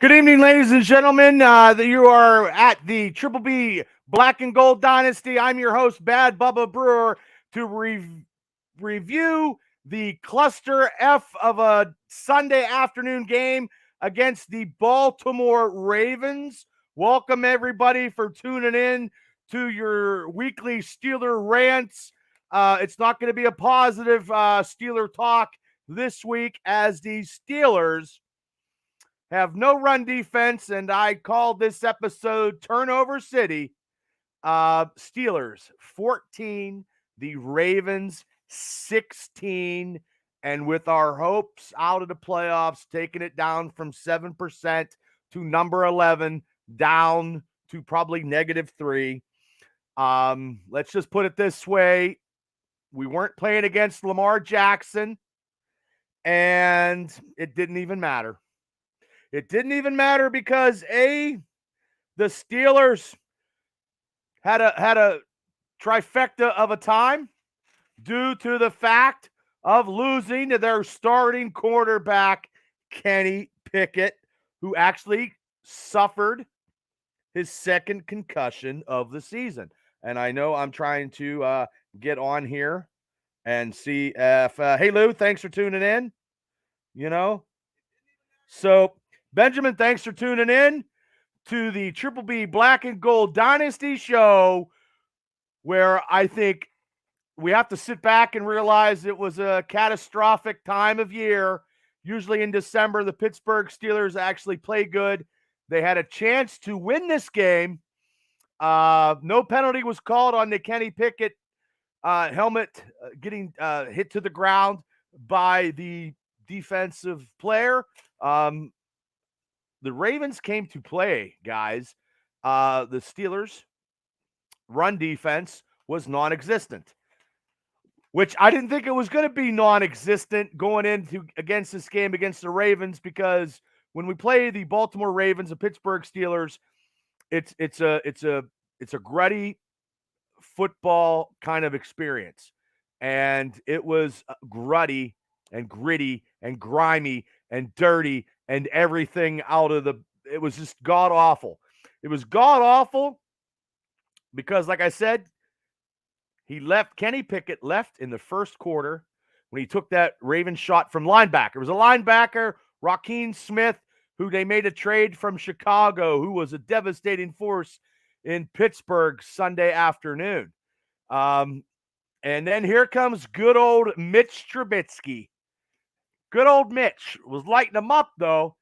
Good evening, ladies and gentlemen. You are at the Triple B Black and Gold Dynasty. I'm your host, Bad Bubba Brewer, to review the cluster F of a Sunday afternoon game against the Baltimore Ravens. Welcome, everybody, for tuning in to your weekly Steeler rants. It's not going to be a positive Steeler talk this week, as the Steelers have no run defense, and I called this episode Turnover City. Steelers 14, the Ravens 16, and with our hopes out of the playoffs, taking it down from 7% to number 11, down to probably -3. Let's just put it this way. We weren't playing against Lamar Jackson, and it didn't even matter. It didn't even matter because the Steelers had a trifecta of a time due to the fact of losing to their starting quarterback, Kenny Pickett, who actually suffered his second concussion of the season. And I know I'm trying to get on here and see if hey, Lou, thanks for tuning in. So Benjamin, thanks for tuning in to the Triple B Black and Gold Dynasty show, where I think we have to sit back and realize it was a catastrophic time of year. Usually in December, the Pittsburgh Steelers actually play good. They had a chance to win this game. No penalty was called on the Kenny Pickett helmet getting hit to the ground by the defensive player. The Ravens came to play, guys. The Steelers' run defense was non-existent, which I didn't think it was going to be non-existent going into against this game against the Ravens, because when we play the Baltimore Ravens, the Pittsburgh Steelers, it's a gruddy football kind of experience, and it was gruddy and gritty and grimy and dirty and everything it was just god awful. It was god awful because, like I said, Kenny Pickett left in the first quarter when he took that Raven shot from linebacker. It was a linebacker, Raheem Smith, who they made a trade from Chicago, who was a devastating force in Pittsburgh Sunday afternoon. And then here comes good old Mitch Trubisky. Good old Mitch was lighting them up, though.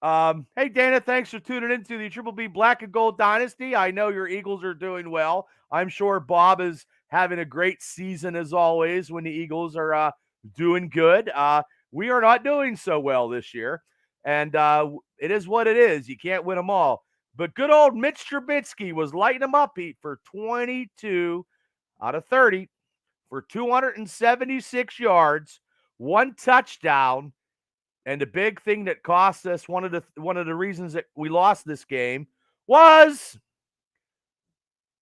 Hey, Dana, thanks for tuning into the Triple B Black and Gold Dynasty. I know your Eagles are doing well. I'm sure Bob is having a great season, as always, when the Eagles are doing good. We are not doing so well this year, and it is what it is. You can't win them all. But good old Mitch Trubisky was lighting them up, Pete, for 22 out of 30 for 276 yards, 1 touchdown. And the big thing that cost us, one of the reasons that we lost this game, was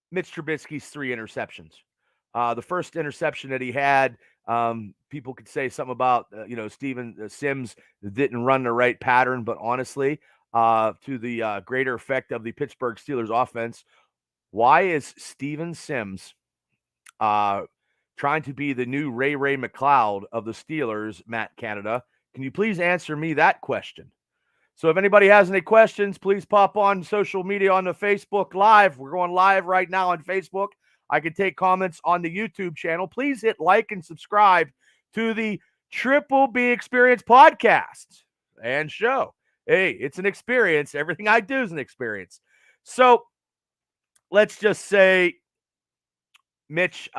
Mitch Trubisky's 3 interceptions. The first interception that he had, people could say something about, Steven Sims didn't run the right pattern, but honestly, to the greater effect of the Pittsburgh Steelers offense, why is Steven Sims trying to be the new Ray McLeod of the Steelers, Matt Canada? Can you please answer me that question? So if anybody has any questions, please pop on social media on the Facebook Live. We're going live right now on Facebook. I can take comments on the YouTube channel. Please hit like and subscribe to the Triple B Experience podcast and show. Hey, it's an experience. Everything I do is an experience. So let's just say, Mitch,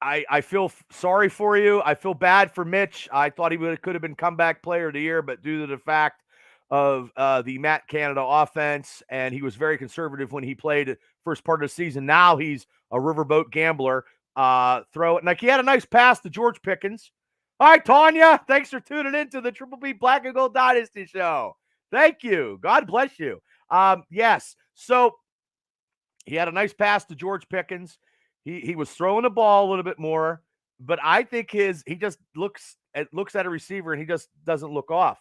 I feel sorry for you. I feel bad for Mitch. I thought he could have been comeback player of the year, but due to the fact of the Matt Canada offense, and he was very conservative when he played first part of the season. Now he's a riverboat gambler. Throw it. Like, he had a nice pass to George Pickens. All right, Tanya, thanks for tuning in to the Triple B Black and Gold Dynasty show. Thank you. God bless you. Yes. So he had a nice pass to George Pickens. He was throwing the ball a little bit more, but I think he just looks at a receiver and he just doesn't look off.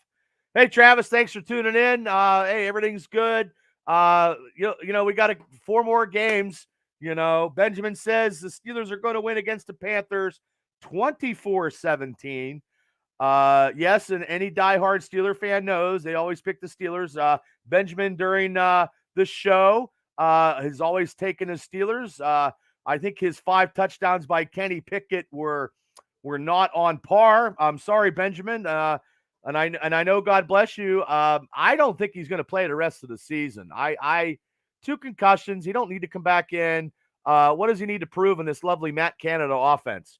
Hey, Travis, thanks for tuning in. Hey, everything's good. We got 4 more games. Benjamin says the Steelers are going to win against the Panthers 24-17. Yes, and any diehard Steeler fan knows they always pick the Steelers. Benjamin, during the show, has always taken the Steelers. I think his 5 touchdowns by Kenny Pickett were not on par. I'm sorry, Benjamin. And I know, God bless you. I don't think he's going to play the rest of the season. I 2 concussions. He don't need to come back in. What does he need to prove in this lovely Matt Canada offense?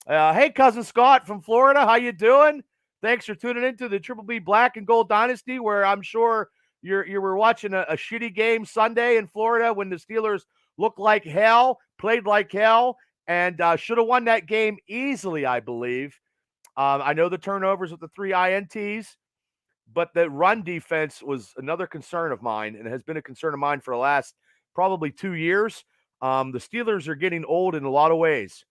Hey, cousin Scott from Florida, how you doing? Thanks for tuning into the Triple B Black and Gold Dynasty, where I'm sure you were watching a shitty game Sunday in Florida when the Steelers looked like hell, played like hell, and should have won that game easily, I believe. I know the turnovers with the 3 INTs, but the run defense was another concern of mine and has been a concern of mine for the last probably 2 years. The Steelers are getting old in a lot of ways.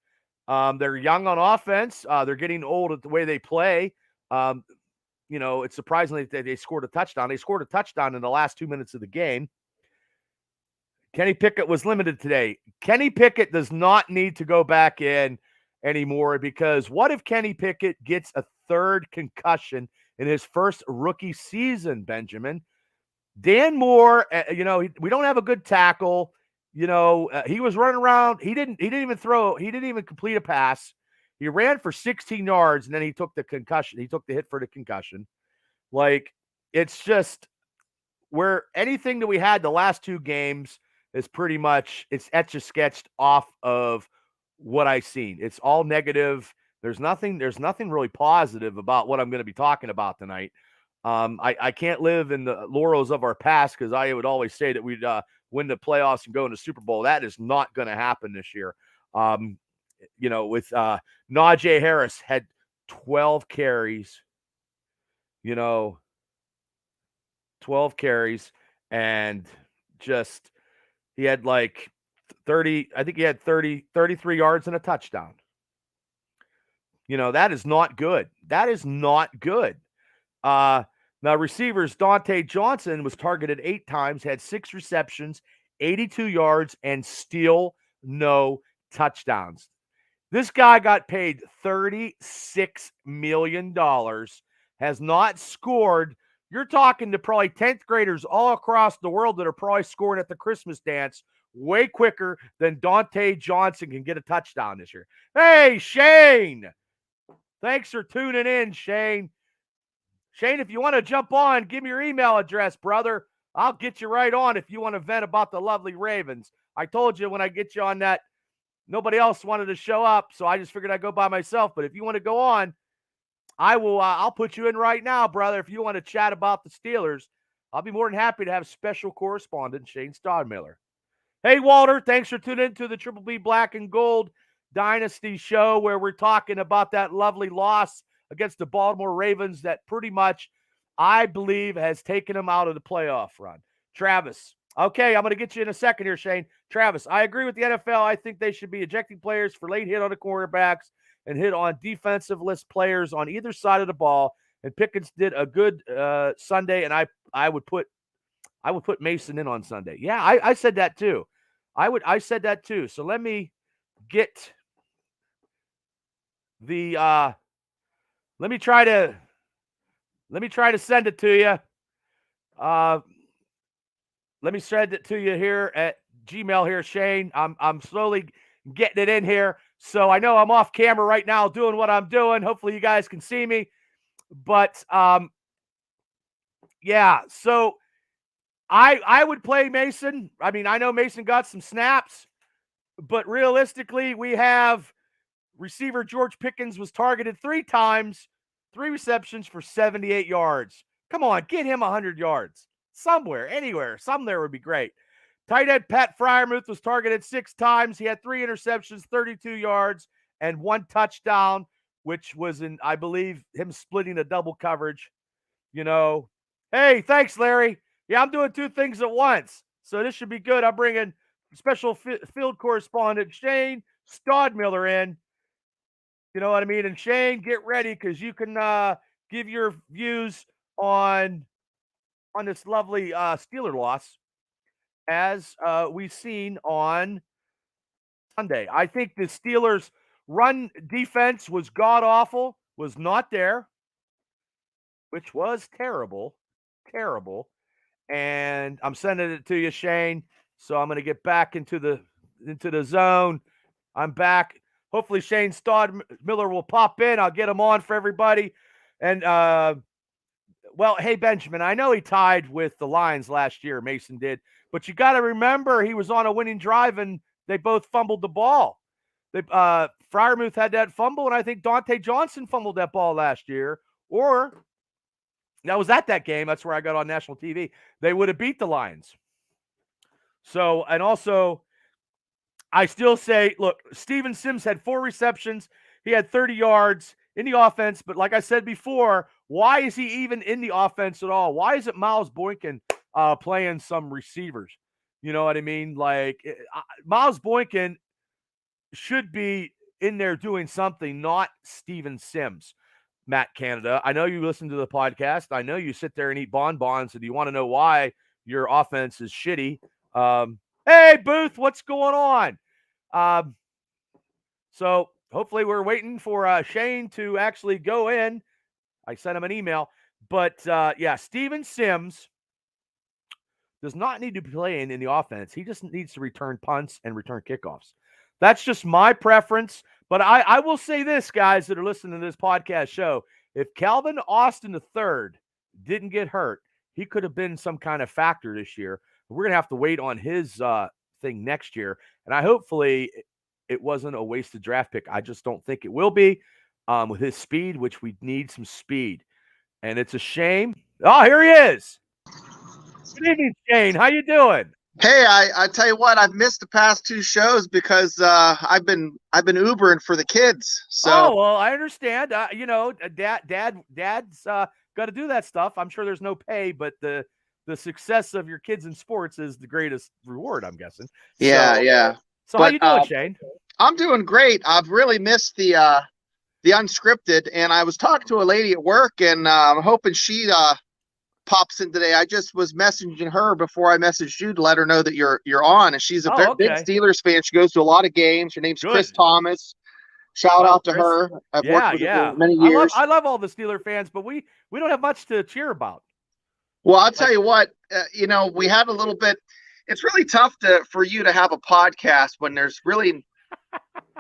They're young on offense. They're getting old at the way they play. It's surprising that they scored a touchdown. They scored a touchdown in the last 2 minutes of the game. Kenny Pickett was limited today. Kenny Pickett does not need to go back in anymore, because what if Kenny Pickett gets a 3rd concussion in his first rookie season, Benjamin? Dan Moore, we don't have a good tackle. He was running around. He didn't even throw. He didn't even complete a pass. He ran for 16 yards, and then he took the concussion. He took the hit for the concussion. It's just where anything that we had the last 2 games is pretty much, it's etch-a-sketched off of what I've seen. It's all negative. There's nothing really positive about what I'm going to be talking about tonight. I can't live in the laurels of our past, because I would always say that we'd win the playoffs and go in the Super Bowl. That is not going to happen this year. With Najee Harris had 12 carries, 12 carries, and just he had like 30, I think he had 33 yards and a touchdown. That is not good. That is not good. Now, receivers, Dante Johnson was targeted 8 times, had 6 receptions, 82 yards, and still no touchdowns. This guy got paid $36 million, has not scored. You're talking to probably 10th graders all across the world that are probably scoring at the Christmas dance way quicker than Dante Johnson can get a touchdown this year. Hey, Shane. Thanks for tuning in, Shane. Shane, if you want to jump on, give me your email address, brother. I'll get you right on if you want to vent about the lovely Ravens. I told you when I get you on that, nobody else wanted to show up, so I just figured I'd go by myself. But if you want to go on, I will. I'll put you in right now, brother. If you want to chat about the Steelers, I'll be more than happy to have special correspondent Shane Stodmiller. Hey, Walter, thanks for tuning in to the Triple B Black and Gold Dynasty show, where we're talking about that lovely loss against the Baltimore Ravens that pretty much, I believe, has taken them out of the playoff run. Travis. Okay, I'm going to get you in a second here, Shane. Travis, I agree with the NFL. I think they should be ejecting players for late hit on the quarterbacks and hit on defensive list players on either side of the ball. And Pickens did a good Sunday, and I would put Mason in on Sunday. Yeah, I said that too. I said that too. So let me get the let me try to send it to you. Let me send it to you here at Gmail here, Shane. I'm slowly getting it in here. So I know I'm off camera right now doing what I'm doing. Hopefully you guys can see me. But yeah, so I would play Mason. I mean, I know Mason got some snaps, but realistically, we have receiver George Pickens was targeted 3 times, 3 receptions for 78 yards. Come on, get him 100 yards. Somewhere, anywhere, somewhere would be great. Tight end Pat Freiermuth was targeted 6 times. He had 3 interceptions, 32 yards, and 1 touchdown, which was in, I believe, him splitting a double coverage. Hey, thanks, Larry. Yeah, I'm doing 2 things at once, so this should be good. I'm bringing special field correspondent Shane Stodmiller in. You know what I mean? And Shane, get ready, because you can give your views on this lovely Steeler loss as we've seen on Sunday. I think the Steelers' run defense was god awful, was not there, which was terrible, terrible. And I'm sending it to you, Shane. So I'm going to get back into the zone. I'm back. Hopefully Shane Miller will pop in. I'll get him on for everybody. And well, hey Benjamin, I know he tied with the Lions last year. Mason did, but you got to remember he was on a winning drive and they both fumbled the ball. Freiermuth had that fumble, and I think Dante Johnson fumbled that ball last year. Or that was at that game. That's where I got on national TV. They would have beat the Lions. So, and also, I still say, look, Steven Sims had 4 receptions. He had 30 yards in the offense. But like I said before, why is he even in the offense at all? Why isn't Miles Boykin playing some receivers? You know what I mean? Like, Miles Boykin should be in there doing something, not Steven Sims. Matt Canada, I know you listen to the podcast. I know you sit there and eat bonbons, and you want to know why your offense is shitty. Hey, Booth, what's going on? So hopefully we're waiting for Shane to actually go in. I sent him an email. But, yeah, Steven Sims does not need to be playing in the offense. He just needs to return punts and return kickoffs. That's just my preference. But I will say this, guys that are listening to this podcast show. If Calvin Austin III didn't get hurt, he could have been some kind of factor this year. We're going to have to wait on his thing next year. And hopefully it wasn't a wasted draft pick. I just don't think it will be with his speed, which we need some speed. And it's a shame. Oh, here he is. Good evening, Shane. How you doing? Hey, I tell you what, I've missed the past 2 shows because I've been Ubering for the kids. So well, I understand. You know, dad's got to do that stuff. I'm sure there's no pay, but the success of your kids in sports is the greatest reward, I'm guessing. Yeah. So how you doing, Shane? I'm doing great. I've really missed the unscripted, and I was talking to a lady at work, and I'm hoping she pops in today. I just was messaging her before I messaged you to let her know that you're on, and she's a very big Steelers fan. She goes to a lot of games. Her name's Chris Thomas. Shout out to her. I've worked with her for many years. I love all the Steeler fans, but we don't have much to cheer about. Well, I'll tell you what, we had a little bit. It's really tough for you to have a podcast when there's really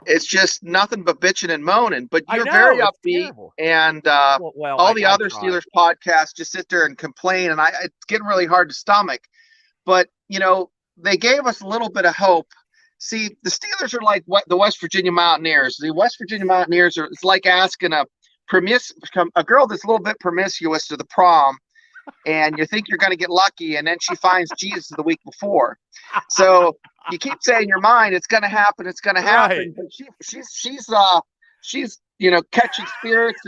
it's just nothing but bitching and moaning. But you're very upbeat, and all the other Steelers podcasts just sit there and complain, and it's getting really hard to stomach. But they gave us a little bit of hope. See, the Steelers are like the West Virginia Mountaineers. The West Virginia Mountaineers it's like asking a girl that's a little bit promiscuous to the prom, and you think you're going to get lucky, and then she finds Jesus the week before. So you keep saying in your mind, it's going to happen, it's going to happen. Right. But she's catching spirits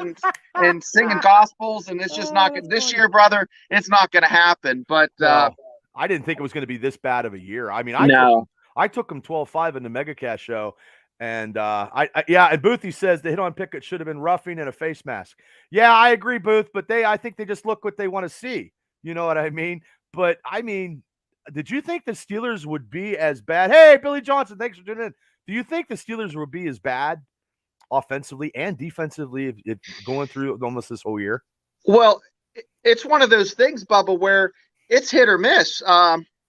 and singing gospels, and it's just not this year, brother. It's not going to happen. But I didn't think it was going to be this bad of a year. I mean, I took them 12-5 in the MegaCast show. And and Boothie says the hit on Pickett should have been roughing and a face mask. Yeah, I agree, Booth, but I think they just look what they want to see. You know what I mean? But I mean, did you think the Steelers would be as bad? Hey, Billy Johnson, thanks for tuning in. Do you think the Steelers would be as bad offensively and defensively if going through almost this whole year? Well, it's one of those things, Bubba, where it's hit or miss.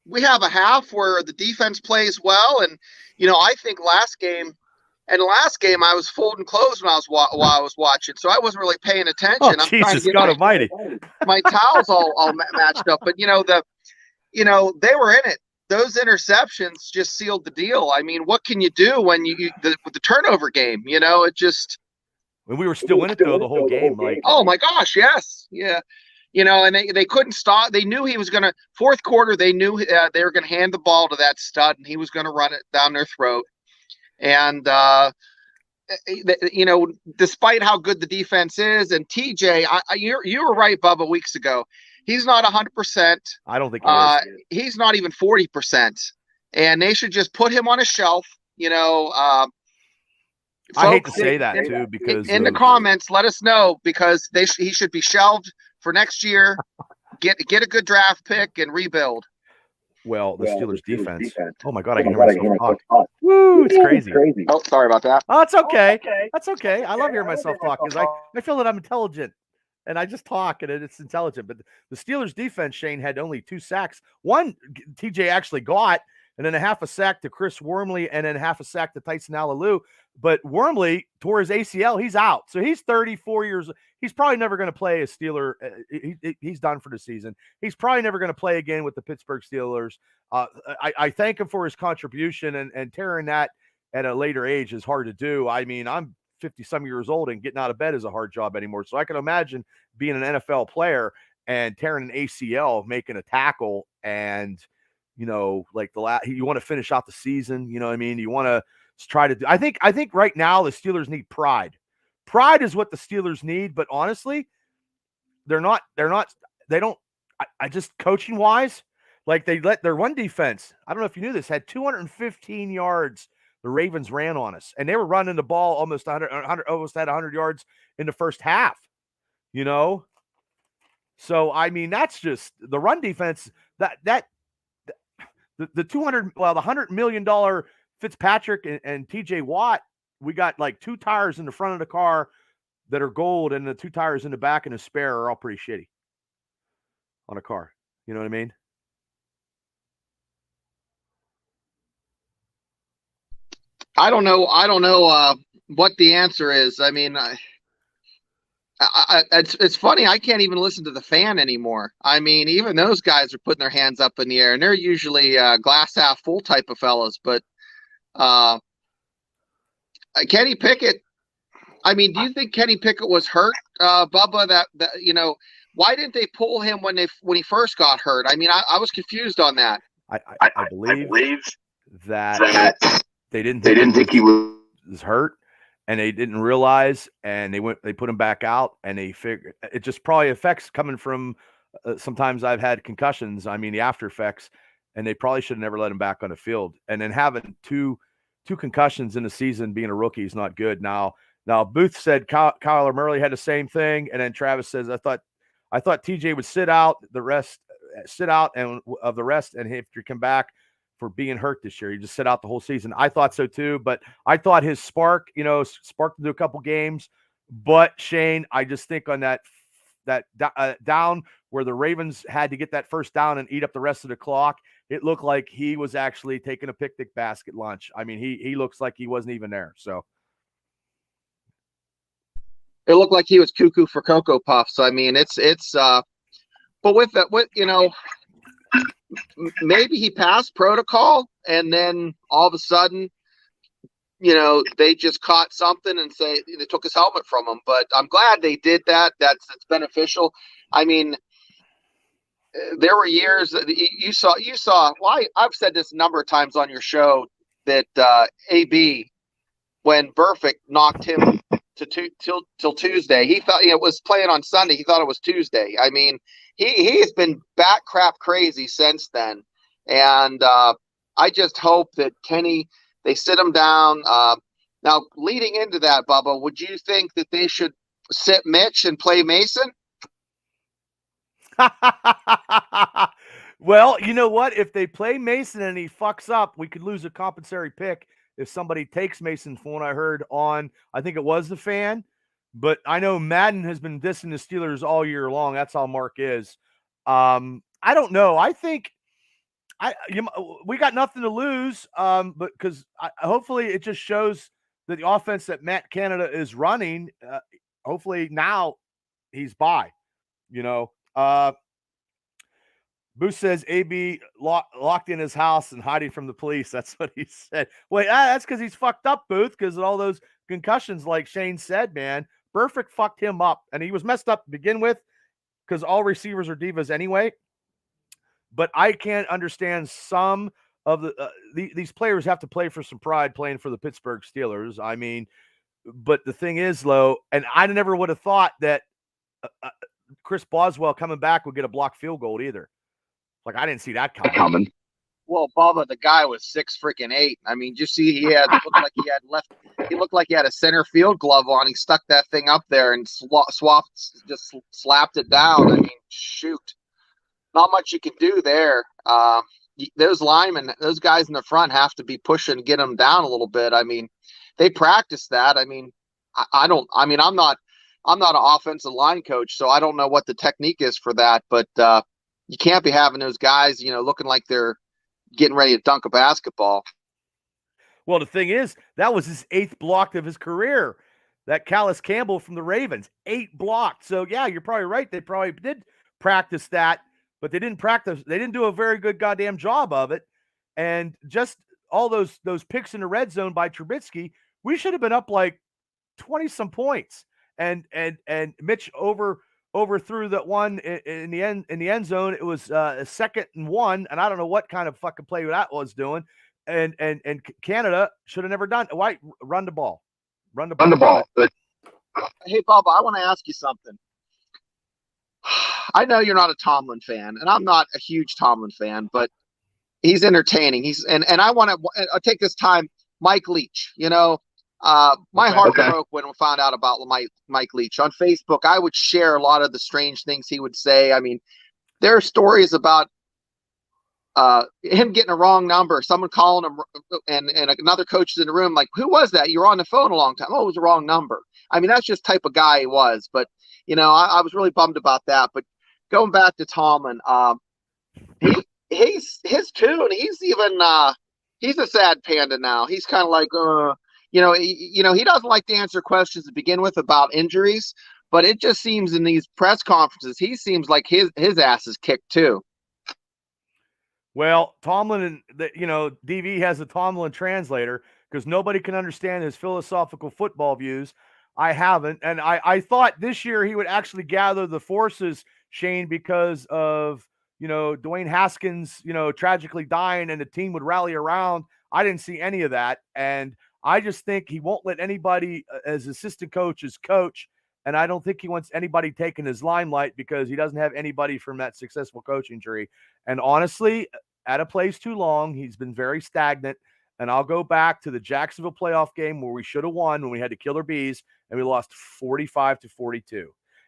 We have a half where the defense plays well, and I think last game I was folding clothes while I was watching, so I wasn't really paying attention. Oh, Jesus God Almighty! My towels all matched up, but they were in it. Those interceptions just sealed the deal. I mean, what can you do when with the turnover game? It just. When we were still in it though, the whole game, like. Oh my gosh, yes, yeah. And they couldn't stop. They knew he was going to fourth quarter. They knew they were going to hand the ball to that stud, and he was going to run it down their throat. And despite how good the defense is, and TJ, you were right, Bubba, weeks ago. He's not 100%. I don't think he's not even 40%. And they should just put him on a shelf. I hate to say that too, because in the comments, let us know, because he should be shelved for next year. Get a good draft pick and rebuild. Well, the Steelers defense. Oh my God, I can hear myself talk. Woo, it's crazy. Oh, sorry about that. Oh, it's okay. That's okay. I love hearing myself talk because I feel that I'm intelligent and I just talk and it's intelligent. But the Steelers defense, Shane, had only 2 sacks. One TJ actually got, and then a half a sack to Chris Wormley, and then half a sack to Tyson Alelu. But Wormley tore his ACL. He's out. So he's 34 years. He's probably never going to play a Steeler. He's done for the season. He's probably never going to play again with the Pittsburgh Steelers. I thank him for his contribution, and tearing that at a later age is hard to do. I mean, I'm 50-some years old, and getting out of bed is a hard job anymore. So I can imagine being an NFL player and tearing an ACL, making a tackle, and like you want to finish out the season. You know what I mean? You want to try to do. I think right now the Steelers need pride. Pride is what the Steelers need, but honestly, they don't. I just coaching wise, like they let their run defense. I don't know if you knew this, had 215 yards. The Ravens ran on us, and they were running the ball almost 100 almost had 100 yards in the first half. So I mean, that's just the run defense. The $100 million Fitzpatrick and TJ Watt, we got like 2 tires in the front of the car that are gold, and the 2 tires in the back and a spare are all pretty shitty on a car. You know what I mean? I don't know what the answer is. I mean, it's funny. I can't even listen to the fan anymore. I mean, even those guys are putting their hands up in the air, and they're usually glass half full type of fellas. But Kenny Pickett. I mean, do you think Kenny Pickett was hurt, Bubba? That why didn't they pull him when he first got hurt? I mean, I was confused on that. I believe that they didn't think he was hurt, and they didn't realize, and they put him back out, and they figured it just probably affects coming from. Sometimes I've had concussions. I mean, the after effects, and they probably should have never let him back on the field. And then having two concussions in a season, being a rookie, is not good. Now Booth said Kyler Murray had the same thing, and then Travis says I thought TJ would sit out and of the rest, and if you come back for being hurt this year, you just sit out the whole season. I thought so too, but I thought his sparked into a couple games. But Shane, I just think on that down where the Ravens had to get that first down and eat up the rest of the clock, it looked like he was actually taking a picnic basket lunch. I mean, he looks like he wasn't even there. So it looked like he was cuckoo for Cocoa Puffs. I mean, it's but with maybe he passed protocol, and then all of a sudden, they just caught something and say they took his helmet from him. But I'm glad they did that. It's beneficial. I mean, there were years that you saw. Well, I've said this a number of times on your show that AB, when Burfict knocked him till Tuesday, he thought it was playing on Sunday. He thought it was Tuesday. I mean, he has been bat crap crazy since then, and I just hope that Kenny, they sit him down. Now, leading into that, Bubba, would you think that they should sit Mitch and play Mason? Well, you know what? If they play Mason and he fucks up, we could lose a compensatory pick if somebody takes Mason, from what I heard on, I think it was the Fan. But I know Madden has been dissing the Steelers all year long. That's how Mark is. I don't know. I think we got nothing to lose, but because hopefully it just shows that the offense that Matt Canada is running, hopefully now he's by. Booth says AB locked in his house and hiding from the police. That's what he said. Wait, that's because he's fucked up, Booth, because of all those concussions, like Shane said, man. Burfict fucked him up, and he was messed up to begin with because all receivers are divas anyway. But I can't understand some of these players have to play for some pride playing for the Pittsburgh Steelers. I mean, but the thing is, Lo, and I never would have thought that Chris Boswell coming back would get a blocked field goal either. Like, I didn't see that coming. Well, Bubba, the guy was 6'8". I mean, just see, he looked like he had a center field glove on. He stuck that thing up there and slapped it down. I mean, shoot, not much you can do there. Those linemen, those guys in the front have to be pushing, get them down a little bit. I mean, they practice that. I mean, I'm not an offensive line coach, so I don't know what the technique is for that, but you can't be having those guys, looking like they're getting ready to dunk a basketball. Well, the thing is, that was his 8th block of his career. That Callis Campbell from the Ravens, 8 blocked. So yeah, you're probably right. They probably did practice that, but they didn't practice. They didn't do a very good goddamn job of it. And just all those picks in the red zone by Trubisky, we should have been up like 20 some points. And Mitch overthrew that one in the end zone. It was a 2nd and 1, and I don't know what kind of fucking play that was doing. And Canada should have never done. Why run the ball? Run the ball. But hey, Bubba, I want to ask you something. I know you're not a Tomlin fan, and I'm not a huge Tomlin fan, but he's entertaining. And I want to take this time, Mike Leach. My heart broke when we found out about Mike Leach. On Facebook, I would share a lot of the strange things he would say. I mean, there are stories about him getting a wrong number, someone calling him, and another coach is in the room like, who was that? You were on the phone a long time. Oh, it was the wrong number. I mean, that's just the type of guy he was. But, I was really bummed about that. But going back to Tomlin, he's his tune. He's even he's a sad panda now. He's kind of like, he doesn't like to answer questions to begin with about injuries, but it just seems in these press conferences, he seems like his ass is kicked too. Well, Tomlin, DV has a Tomlin translator because nobody can understand his philosophical football views. I haven't. And I thought this year he would actually gather the forces, Shane, because of, Dwayne Haskins, tragically dying and the team would rally around. I didn't see any of that. And I just think he won't let anybody as assistant coaches coach. And I don't think he wants anybody taking his limelight because he doesn't have anybody from that successful coaching tree. And honestly, at a place too long, he's been very stagnant. And I'll go back to the Jacksonville playoff game where we should have won when we had the killer bees and we lost 45-42.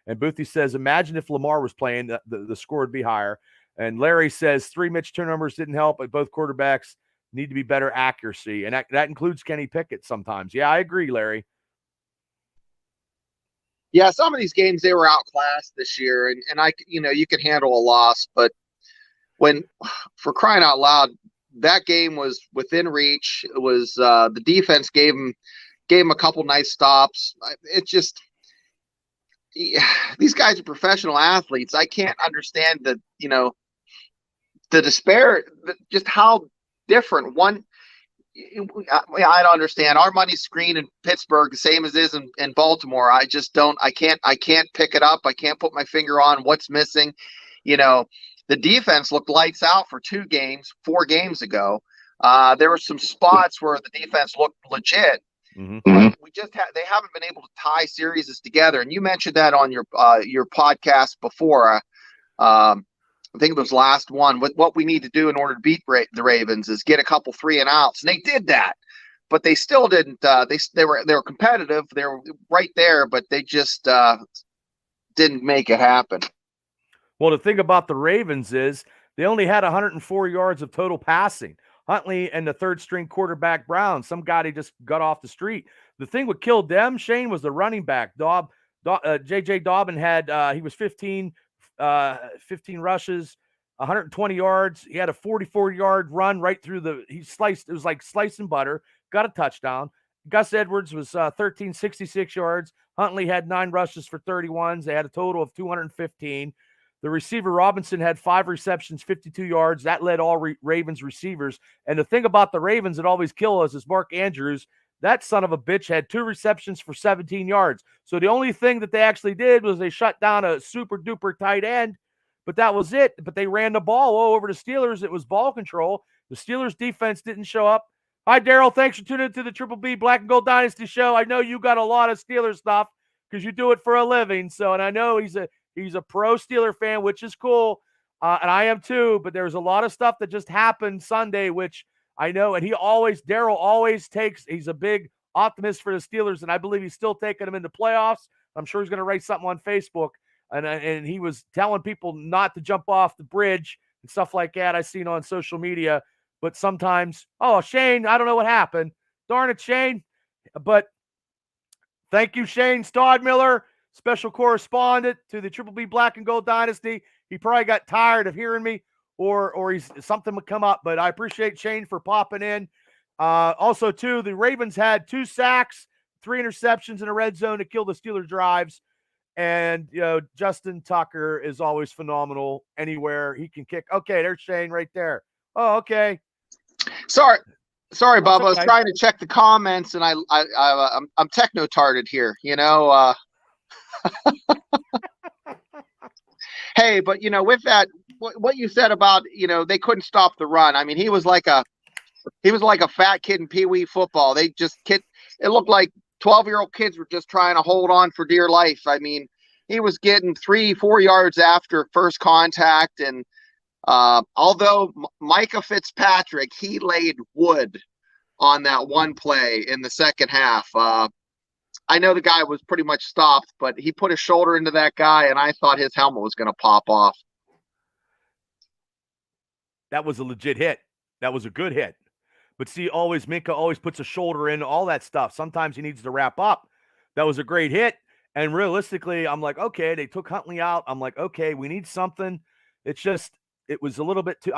And Boothie says, imagine if Lamar was playing, the score would be higher. And Larry says 3 Mitch turnovers didn't help, but both quarterbacks need to be better accuracy. And that includes Kenny Pickett sometimes. Yeah, I agree, Larry. Yeah, some of these games, they were outclassed this year, and you can handle a loss, but for crying out loud, that game was within reach. It was the defense gave him a couple nice stops. It's just these guys are professional athletes. I can't understand the despair, just how different one. I don't understand. Our money's screened in Pittsburgh, the same as it is in Baltimore. I just don't. I can't pick it up. I can't put my finger on what's missing. The defense looked lights out for 4 games ago. There were some spots where the defense looked legit. Mm-hmm. They haven't been able to tie series together. And you mentioned that on your podcast before. I think it was last one. What we need to do in order to beat the Ravens is get a couple 3 and outs, and they did that, but they still didn't. They were competitive. They were right there, but they just didn't make it happen. Well, the thing about the Ravens is they only had 104 yards of total passing. Huntley and the 3rd-string quarterback Brown, some guy they just got off the street. The thing what killed them, Shane, was the running back. J.J. Dobbin had he was 15 rushes, 120 yards. He had a 44-yard run right through it was like slicing butter, got a touchdown. Gus Edwards was 66 yards. Huntley had 9 rushes for 31s. They had a total of 215. The receiver Robinson had 5 receptions, 52 yards. That led all Ravens receivers. And the thing about the Ravens that always kill us is Mark Andrews. That son of a bitch had 2 receptions for 17 yards. So the only thing that they actually did was they shut down a super duper tight end, but that was it. But they ran the ball all over the Steelers. It was ball control. The Steelers defense didn't show up. Hi, Daryl. Thanks for tuning into the Triple B Black and Gold Dynasty show. I know you got a lot of Steelers stuff because you do it for a living. So, and I know he's a pro Steeler fan, which is cool. And I am too, but there's a lot of stuff that just happened Sunday, which I know, and Daryl always he's a big optimist for the Steelers, and I believe he's still taking them into playoffs. I'm sure he's going to write something on Facebook, and he was telling people not to jump off the bridge and stuff like that. I seen on social media, but sometimes, Shane, I don't know what happened. Darn it, Shane. But thank you, Shane Stodmiller, special correspondent to the Triple B Black and Gold Dynasty. He probably got tired of hearing me, or something would come up. But I appreciate Shane for popping in. Also, too, the Ravens had 2 sacks, 3 interceptions in a red zone to kill the Steelers' drives. And, Justin Tucker is always phenomenal anywhere he can kick. Okay, there's Shane right there. Oh, okay. Sorry, Bubba. Okay. I was trying to check the comments, and I'm techno-tarded here. Hey, but with that, what you said about they couldn't stop the run. I mean, he was like a fat kid in Pee Wee football. It looked like 12-year-old kids were just trying to hold on for dear life. I mean, he was getting 3-4 yards after first contact, and although Micah Fitzpatrick, he laid wood on that one play in the second half. I know the guy was pretty much stopped, but he put his shoulder into that guy, and I thought his helmet was going to pop off. That was a legit hit. That was a good hit. But see, Minka always puts a shoulder in, all that stuff. Sometimes he needs to wrap up. That was a great hit. And realistically, I'm like, okay, they took Huntley out. I'm like, okay, we need something. It was a little bit too,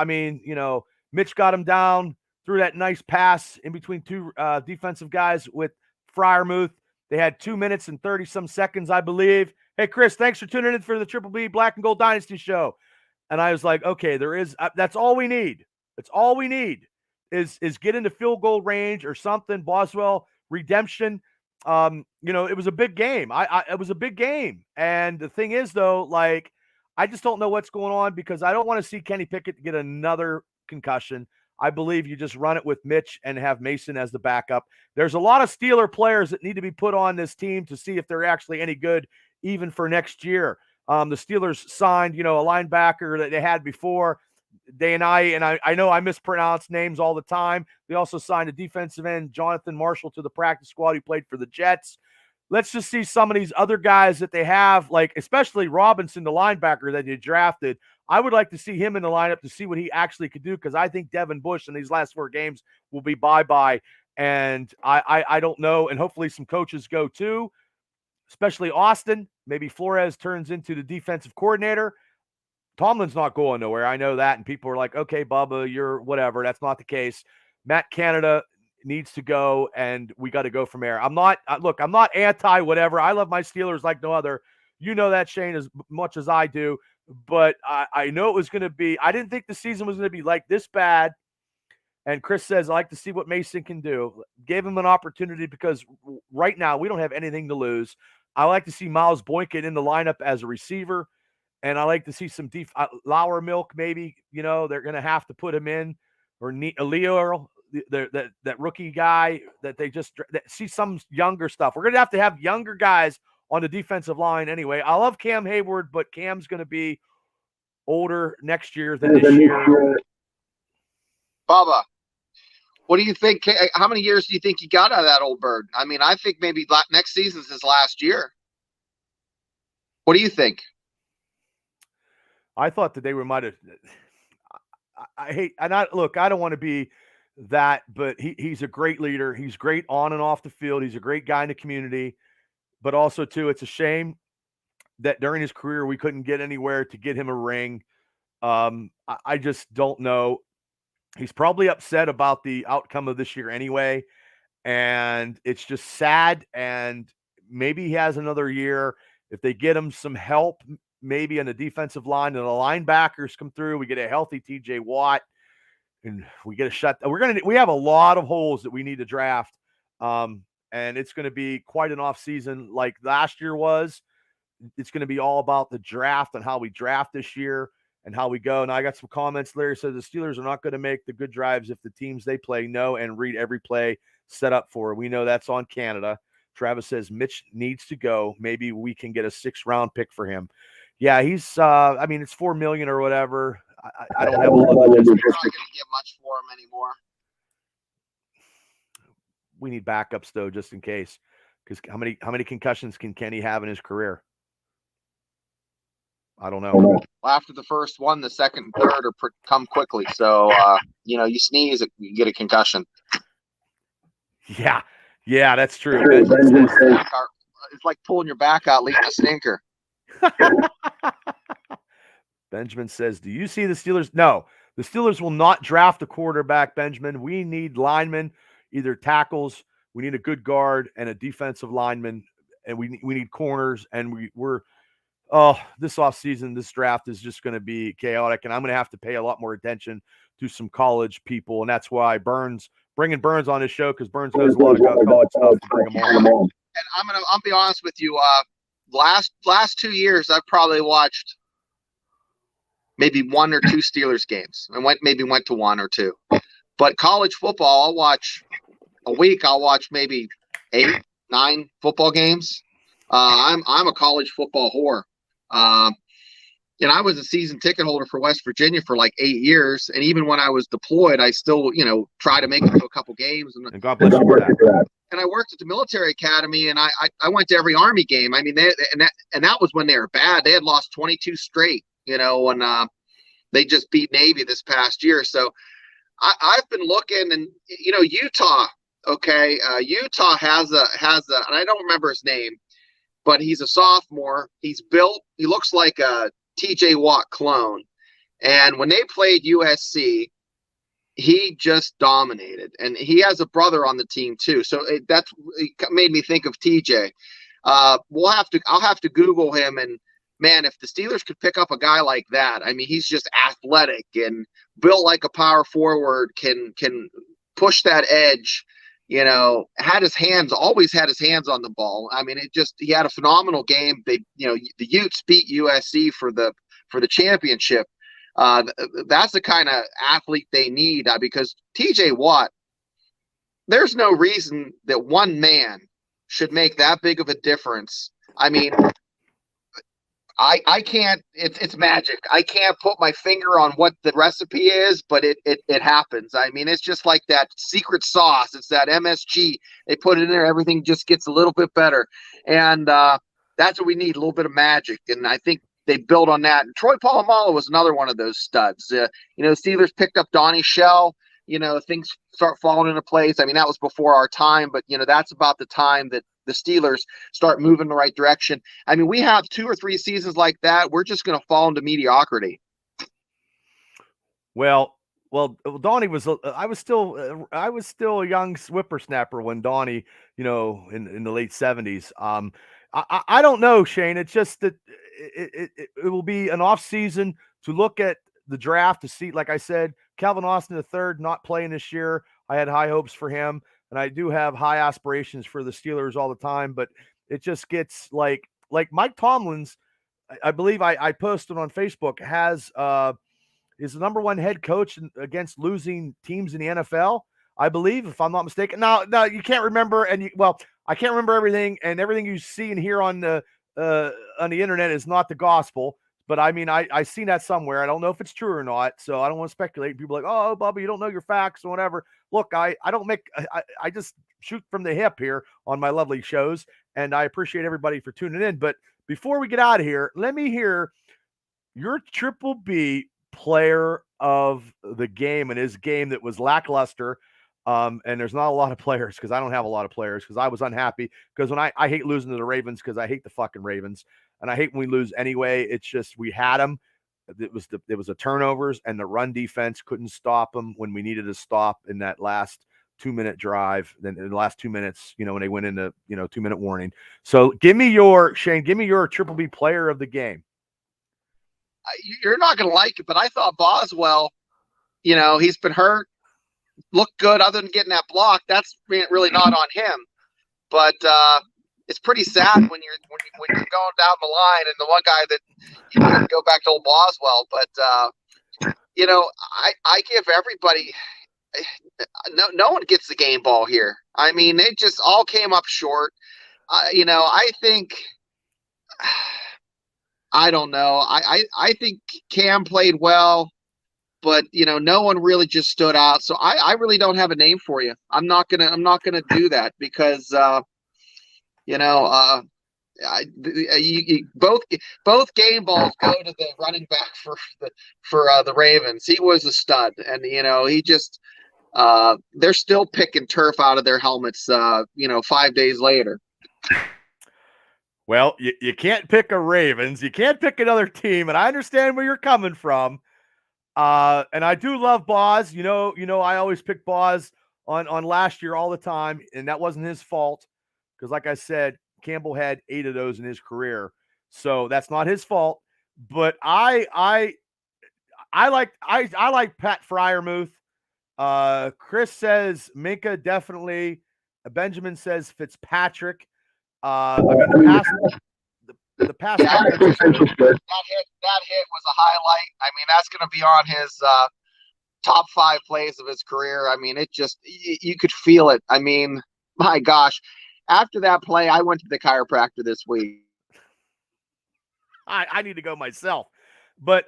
Mitch got him down, threw that nice pass in between 2 defensive guys with Freiermuth. They had 2 minutes and 30-some seconds, I believe. Hey, Chris, thanks for tuning in for the Triple B Black and Gold Dynasty show. And I was like, okay, that's all we need. That's all we need is get into field goal range or something. Boswell redemption. It was a big game. It was a big game. And the thing is, though, I just don't know what's going on because I don't want to see Kenny Pickett get another concussion. I believe you just run it with Mitch and have Mason as the backup. There's a lot of Steeler players that need to be put on this team to see if they're actually any good, even for next year. The Steelers signed, a linebacker that they had before. I know I mispronounce names all the time. They also signed a defensive end, Jonathan Marshall, to the practice squad. He played for the Jets. Let's just see some of these other guys that they have, especially Robinson, the linebacker that they drafted. I would like to see him in the lineup to see what he actually could do because I think Devin Bush in these last 4 games will be bye-bye. And I don't know. And hopefully some coaches go too, especially Austin. Maybe Flores turns into the defensive coordinator. Tomlin's not going nowhere. I know that. And people are like, okay, Bubba, you're whatever. That's not the case. Matt Canada needs to go, and we got to go from there. I'm not anti whatever. I love my Steelers like no other. You know that, Shane, as much as I do. But I know it was going to be – I didn't think the season was going to be like this bad. And Chris says, I like to see what Mason can do. Gave him an opportunity because right now we don't have anything to lose. I like to see Miles Boykin in the lineup as a receiver. And I like to see some Lauer Milk maybe. They're going to have to put him in. Or Leo, that rookie guy that they just see some younger stuff. We're going to have younger guys on the defensive line anyway. I love Cam Hayward, but Cam's going to be older next year than this year. Bubba, what do you think? How many years do you think he got out of that old bird? I mean, I think maybe next season's his last year. What do you think? I thought that they might have. I don't want to be that, but he's a great leader. He's great on and off the field. He's a great guy in the community. But also, too, it's a shame that during his career we couldn't get anywhere to get him a ring. I just don't know. He's probably upset about the outcome of this year anyway, and it's just sad. And maybe he has another year. If they get him some help, maybe on the defensive line and the linebackers come through, we get a healthy TJ Watt, and we get a shut. We have a lot of holes that we need to draft. And it's going to be quite an off season like last year was. It's going to be all about the draft and how we draft this year and how we go. And I got some comments. Larry says the Steelers are not going to make the good drives if the teams they play know and read every play set up for. We know that's on Canada. Travis says Mitch needs to go. Maybe we can get a 6th-round pick for him. Yeah, he's. I mean, it's $4 million or whatever. I don't have all the logistics. You're not going to get much for him anymore. We need backups though, just in case. Because how many concussions can Kenny have in his career? I don't know. Well, after the first one, the second and third are come quickly. So you sneeze, you get a concussion. Yeah, that's true. It's like pulling your back out, leaving a stinker. Benjamin says, "Do you see the Steelers?" No, the Steelers will not draft a quarterback, Benjamin. We need linemen, either tackles. We need a good guard and a defensive lineman, and we need corners. And we're this offseason, this draft is just going to be chaotic, and I'm going to have to pay a lot more attention to some college people, and that's why bringing Burns on his show, because Burns knows a lot of college stuff to bring him on. And I'll be honest with you. Last 2 years, I've probably watched maybe 1 or 2 Steelers games, and went to 1 or 2. But college football, I'll watch a week. I'll watch maybe 8, 9 football games. I'm a college football whore. And I was a season ticket holder for West Virginia for like 8 years. And even when I was deployed, I still, try to make it to a couple games. And God bless you for that. And I worked at the military academy, and I went to every Army game. I mean, that was when they were bad. They had lost 22 straight, and they just beat Navy this past year. So I've been looking, and Utah. Okay, Utah has a, and I don't remember his name, but he's a sophomore. He looks like a TJ Watt clone. And when they played USC, he just dominated. And he has a brother on the team too. So it made me think of TJ. I'll have to Google him. And man, if the Steelers could pick up a guy like that, I mean, he's just athletic and built like a power forward, can push that edge. Always had his hands on the ball. I mean, he had a phenomenal game. The Utes beat USC for the championship. That's the kind of athlete they need, because TJ Watt, there's no reason that one man should make that big of a difference. I mean, I can't, it's magic. I can't put my finger on what the recipe is, but it happens. I mean, it's just like that secret sauce. It's that MSG. They put it in there. Everything just gets a little bit better. And that's what we need, a little bit of magic. And I think they built on that. And Troy Polamalu was another one of those studs. The Steelers picked up Donnie Shell. Things start falling into place. I mean, that was before our time, but that's about the time that the Steelers start moving in the right direction. I mean, we have 2 or 3 seasons like that. We're just going to fall into mediocrity. Well, Donnie was. I was still a young whippersnapper when Donnie, in the late 70s. I don't know, Shane. It's just that it will be an off season to look at the draft to see. Like I said, Calvin Austin III not playing this year. I had high hopes for him. And I do have high aspirations for the Steelers all the time, but it just gets like Mike Tomlin's, I believe I posted on Facebook, is the number 1 head coach against losing teams in the NFL, I believe, if I'm not mistaken. Now you can't remember, I can't remember everything, and everything you see and hear on the internet is not the gospel. But I mean, I seen that somewhere. I don't know if it's true or not, so I don't want to speculate. People are like, oh, Bubba, you don't know your facts or whatever. Look, I just shoot from the hip here on my lovely shows, and I appreciate everybody for tuning in. But before we get out of here, let me hear your Triple B player of the game, and his game that was lackluster. And there's not a lot of players, because I don't have a lot of players, because I was unhappy, because when I hate losing to the Ravens, because I hate the fucking Ravens. And I hate when we lose anyway. It's just we had them. It was the turnovers, and the run defense couldn't stop them when we needed to stop in that last 2-minute drive. Then in the last 2 minutes, when they went into 2-minute warning. So give me your Triple B player of the game. You're not going to like it, but I thought Boswell, he's been hurt, looked good other than getting that block. That's really not on him. But it's pretty sad when you're going down the line, and the one guy that go back to old Boswell. But I give everybody. No one gets the game ball here. I mean, they just all came up short. I think I don't know. I think Cam played well, but no one really just stood out. So I really don't have a name for you. I'm not gonna do that because you know both game balls go to the running back for the Ravens. He was a stud, and he just they're still picking turf out of their helmets. 5 days later. Well, you can't pick a Ravens. You can't pick another team, and I understand where you're coming from. And I do love Boz. I always pick Boz on last year all the time, and that wasn't his fault because, like I said, Campbell had 8 of those in his career, so that's not his fault. But I like Pat Fryermuth. Chris says Minka definitely. Benjamin says Fitzpatrick. I mean, the pass. That hit was a highlight. I mean, that's going to be on his top 5 plays of his career. I mean, you could feel it. I mean, my gosh, after that play, I went to the chiropractor this week. I need to go myself, but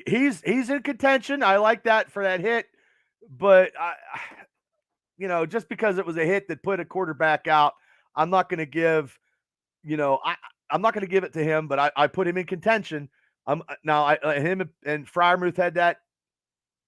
he's in contention. I like that for that hit, but just because it was a hit that put a quarterback out, I'm not going to give. I'm not going to give it to him, but I put him in contention. Him and Fryermuth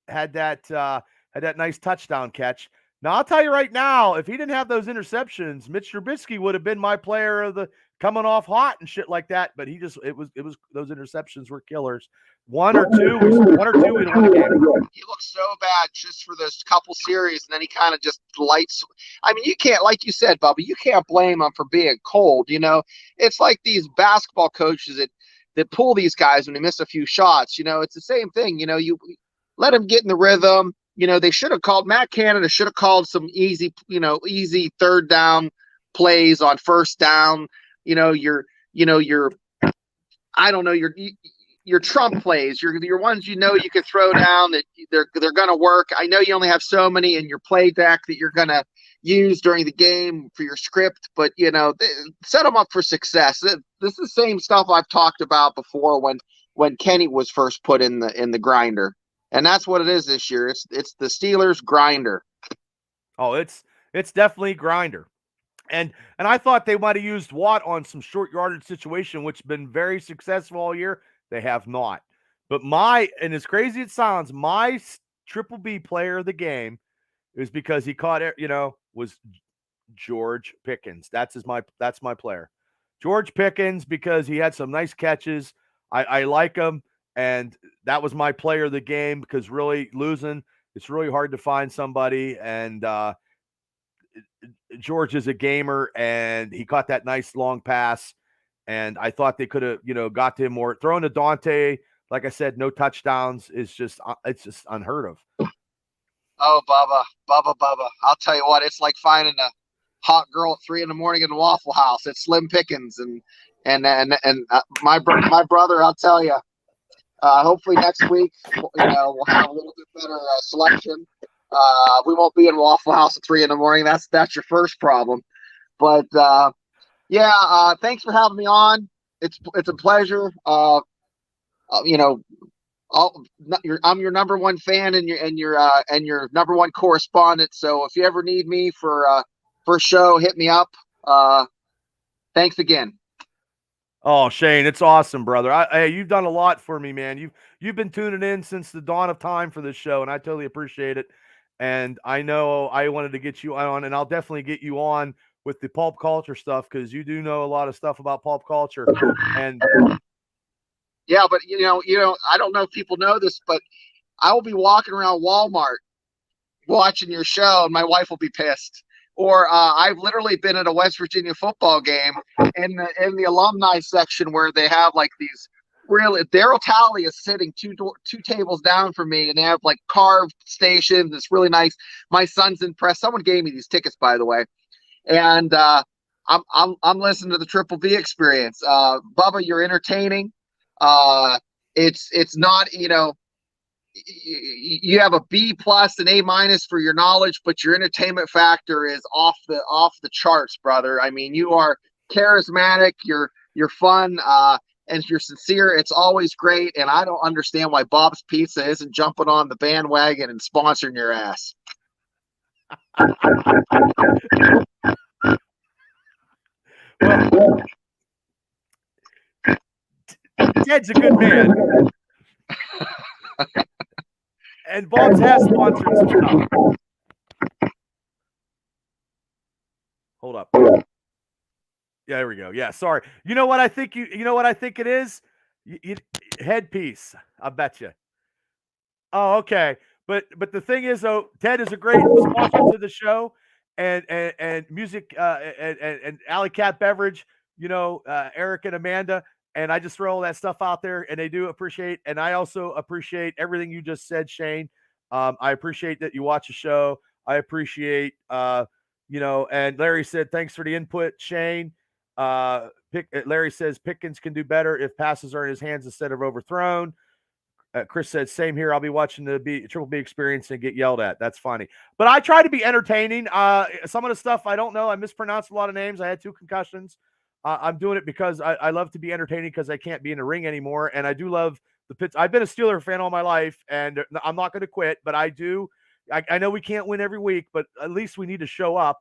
had that nice touchdown catch. Now I'll tell you right now, if he didn't have those interceptions, Mitch Trubisky would have been my player of the coming off hot and shit like that. But it was those interceptions were killers. One or two, we'd win the game. He looked so bad just for those couple series, and then he kind of just lights. I mean, you can't, like you said, Bubba, you can't blame him for being cold. It's like these basketball coaches that pull these guys when they miss a few shots. It's the same thing. You let them get in the rhythm. They should have called Matt Canada. Should have called some easy third down plays on first down. Your trump plays, your ones you could throw down that they're going to work. I know you only have so many in your play deck that you're going to use during the game for your script, but set them up for success. This is the same stuff I've talked about before when Kenny was first put in the grinder, and that's what it is this year. It's the Steelers grinder. Oh, it's definitely grinder. And I thought they might have used Watt on some short yardage situation, which has been very successful all year. They have not. But and as crazy as it sounds, my triple B player of the game is because he caught was George Pickens. That's my player. George Pickens, because he had some nice catches. I like him, and that was my player of the game because really losing, it's really hard to find somebody, and George is a gamer, and he caught that nice long pass. And I thought they could have, got to him more. Throwing to Dante, like I said, no touchdowns is just unheard of. Oh, Bubba. I'll tell you what, it's like finding a hot girl at 3 a.m. in a Waffle House. It's Slim Pickens, and my brother. I'll tell you. Hopefully next week, we'll have a little bit better selection. We won't be in Waffle House at 3 a.m. That's your first problem, but. Thanks for having me on. It's a pleasure. I'm your number one fan and your number one correspondent. So if you ever need me for a show, hit me up. Thanks again. Oh, Shane, it's awesome, brother. Hey, you've done a lot for me, man. You've been tuning in since the dawn of time for this show, and I totally appreciate it. And I know I wanted to get you on, and I'll definitely get you on with the pulp culture stuff, because you do know a lot of stuff about pulp culture. And yeah, but I don't know if people know this, but I will be walking around Walmart watching your show, and my wife will be pissed. Or I've literally been at a West Virginia football game in the alumni section where they have like these really. Daryl Talley is sitting two tables down from me, and they have like carved stations. It's really nice. My son's impressed. Someone gave me these tickets, by the way. And I'm listening to the Triple B experience. Bubba, you're entertaining. It's not, you have a B+ and A- for your knowledge, but your entertainment factor is off the charts, brother. I mean, you are charismatic. You're fun. and you're sincere, it's always great. And I don't understand why Bob's Pizza isn't jumping on the bandwagon and sponsoring your ass. Well, Ted's a good man. And Bob's has sponsored some stuff. Hold up. Yeah, there we go. Yeah, sorry. You know what I think what I think it is? Headpiece. I bet you. Oh, okay. But the thing is though, Ted is a great sponsor to the show, and music and Alley Cat Beverage, Eric and Amanda, and I just throw all that stuff out there, and they do appreciate, and I also appreciate everything you just said, Shane. I appreciate that you watch the show. I appreciate and Larry said thanks for the input, Shane. Larry says Pickens can do better if passes are in his hands instead of overthrown. Chris said, same here. I'll be watching the Triple B experience and get yelled at. That's funny. But I try to be entertaining. Some of the stuff I don't know. I mispronounced a lot of names. I had 2 concussions. I'm doing it because I love to be entertaining because I can't be in the ring anymore. And I do love the Pits. I've been a Steeler fan all my life, and I'm not going to quit. But I do. I know we can't win every week, but at least we need to show up.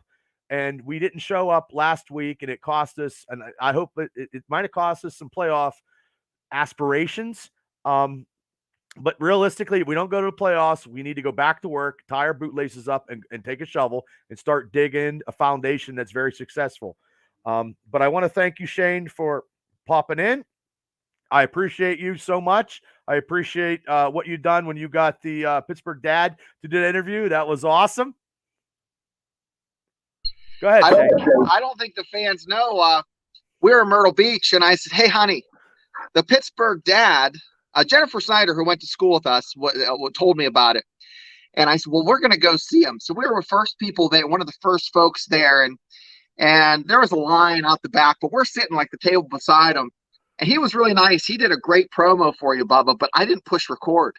And we didn't show up last week, and it cost us. And I hope it might have cost us some playoff aspirations. But realistically, if we don't go to the playoffs, we need to go back to work, tie our bootlaces up, and take a shovel and start digging a foundation that's very successful. But I want to thank you, Shane, for popping in. I appreciate you so much. I appreciate what you've done when you got the Pittsburgh Dad to do the interview. That was awesome. Go ahead, Shane. I don't think the fans know. We're in Myrtle Beach, and I said, hey, honey, the Pittsburgh Dad – Jennifer Snyder, who went to school with us, told me about it. And I said, well, we're going to go see him. So we were first people there, one of the first folks there. And there was a line out the back, but we're sitting like the table beside him. And he was really nice. He did a great promo for you, Bubba, but I didn't push record.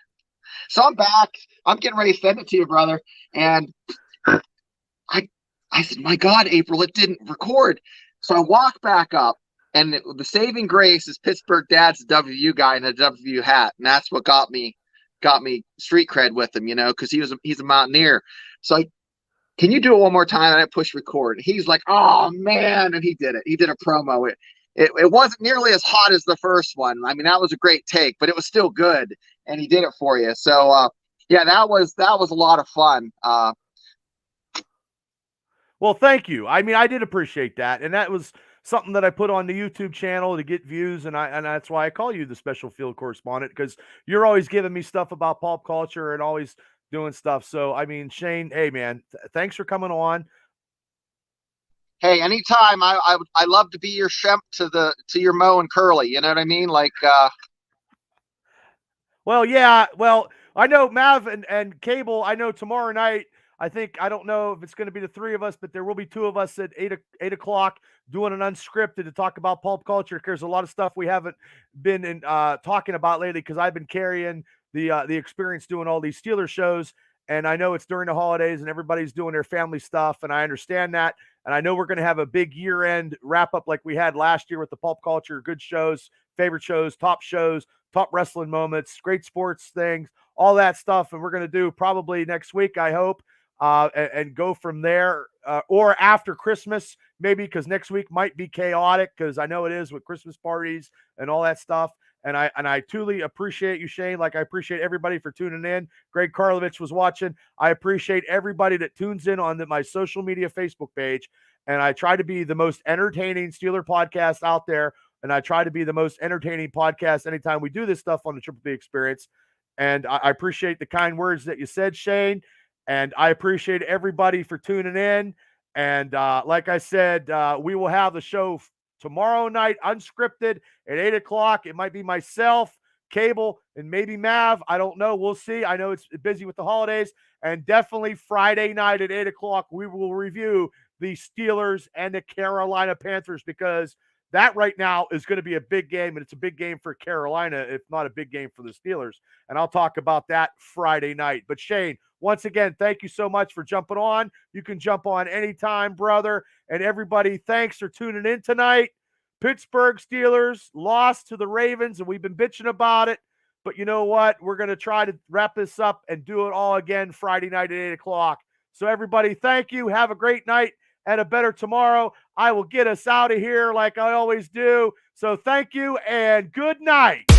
So I'm back. I'm getting ready to send it to you, brother. And I said, my God, April, it didn't record. So I walk back up. And the saving grace is Pittsburgh Dad's a WU guy in a WU hat, and that's what got me street cred with him, because he's a Mountaineer. So can you do it one more time? And I push record. He's like, oh man, and he did it. He did a promo. It wasn't nearly as hot as the first one. I mean, that was a great take, but it was still good, and he did it for you. So yeah, that was a lot of fun. Well, thank you. I mean, I did appreciate that, and that was something that I put on the YouTube channel to get views, and that's why I call you the special field correspondent, because you're always giving me stuff about pulp culture and always doing stuff. So, I mean, Shane, hey man, thanks for coming on. Hey, anytime. I love to be your Shemp to your Mo and Curly. You know what I mean? Like, well, yeah. Well, I know Mav and Cable. I know tomorrow night. I don't know if it's going to be the 3 of us, but there will be 2 of us at 8 o'clock doing an unscripted to talk about pulp culture. There's a lot of stuff we haven't been talking about lately because I've been carrying the experience doing all these Steelers shows. And I know it's during the holidays and everybody's doing their family stuff. And I understand that. And I know we're going to have a big year-end wrap-up like we had last year with the pulp culture, good shows, favorite shows, top wrestling moments, great sports things, all that stuff. And we're going to do probably next week, I hope. And go from there or after Christmas, maybe, because next week might be chaotic because I know it is with Christmas parties and all that stuff. And I truly appreciate you, Shane. Like I appreciate everybody for tuning in. Greg Karlovich was watching. I appreciate everybody that tunes in on my social media Facebook page. And I try to be the most entertaining Steeler podcast out there. And I try to be the most entertaining podcast anytime we do this stuff on the Triple B Experience. And I appreciate the kind words that you said, Shane. And I appreciate everybody for tuning in. And like I said, we will have the show tomorrow night, unscripted at 8 o'clock. It might be myself, Cable, and maybe Mav. I don't know. We'll see. I know it's busy with the holidays. And definitely Friday night at 8 o'clock, we will review the Steelers and the Carolina Panthers, because that right now is going to be a big game, and it's a big game for Carolina, if not a big game for the Steelers. And I'll talk about that Friday night. But Shane, once again, thank you so much for jumping on. You can jump on anytime, brother. And everybody, thanks for tuning in tonight. Pittsburgh Steelers lost to the Ravens, and we've been bitching about it. But you know what? We're going to try to wrap this up and do it all again Friday night at 8 o'clock. So, everybody, thank you. Have a great night and a better tomorrow. I will get us out of here like I always do. So, thank you and good night.